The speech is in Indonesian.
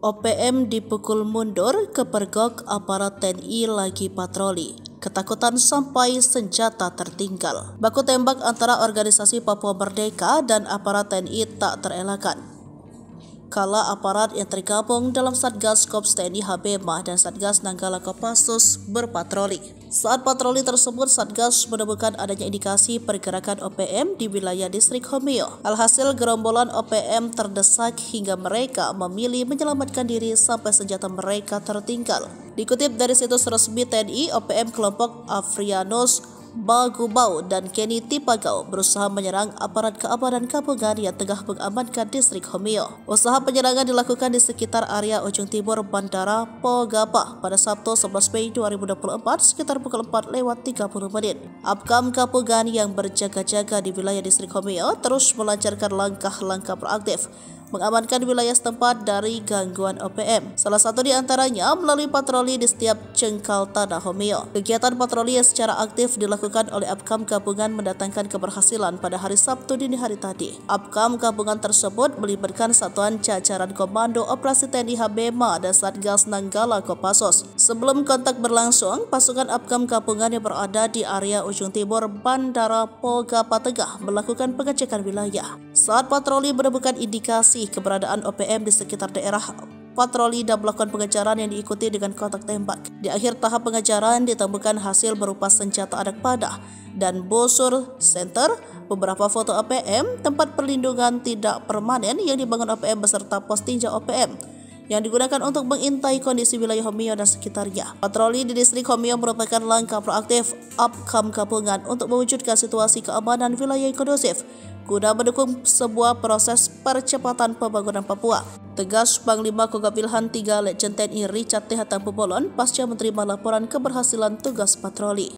OPM dipukul mundur, kepergok aparat TNI lagi patroli. Ketakutan sampai senjata tertinggal. Baku tembak antara organisasi Papua Merdeka dan aparat TNI tak terelakkan. Kala aparat yang tergabung dalam Satgas Kops TNI Habemah dan Satgas Nanggala Kopassus berpatroli. Saat patroli tersebut, Satgas menemukan adanya indikasi pergerakan OPM di wilayah distrik Homeo. Alhasil gerombolan OPM terdesak hingga mereka memilih menyelamatkan diri sampai senjata mereka tertinggal. Dikutip dari situs resmi TNI, OPM kelompok Afrianus Bagubau dan Kenny Tipagau berusaha menyerang aparat keamanan gabungan yang tengah mengamankan distrik Homeo. Usaha penyerangan dilakukan di sekitar area ujung timur Bandara Pogapa pada Sabtu 11 Mei 2024 sekitar pukul 4:30. Apkam gabungan yang berjaga-jaga di wilayah distrik Homeo terus melancarkan langkah-langkah proaktif mengamankan wilayah setempat dari gangguan OPM. Salah satu di antaranya melalui patroli di setiap jengkal tanah Homeo. Kegiatan patroli yang secara aktif dilakukan oleh Apkam gabungan mendatangkan keberhasilan pada hari Sabtu dini hari tadi. Apkam gabungan tersebut melibatkan satuan jajaran Komando Operasi TNI Habemah dan Satgas Nanggala Kopassus. Sebelum kontak berlangsung, pasukan Apkam gabungan yang berada di area ujung timur Bandara Pogapa Tengah melakukan pengecekan wilayah. Saat patroli menemukan indikasi keberadaan OPM di sekitar daerah patroli dan melakukan pengejaran yang diikuti dengan kontak tembak. Di akhir tahap pengejaran ditemukan hasil berupa senjata anak panah dan busur center, beberapa foto OPM, tempat perlindungan tidak permanen yang dibangun OPM beserta pos tinjau OPM yang digunakan untuk mengintai kondisi wilayah Homeo dan sekitarnya. Patroli di distrik Homeo merupakan langkah proaktif Apkam gabungan untuk mewujudkan situasi keamanan wilayah yang kondusif guna mendukung sebuah proses percepatan pembangunan Papua. Tegas Panglima Kogab Wilhan III Letjen TNI Richard T. Hatampumolon pasca menerima laporan keberhasilan tugas patroli.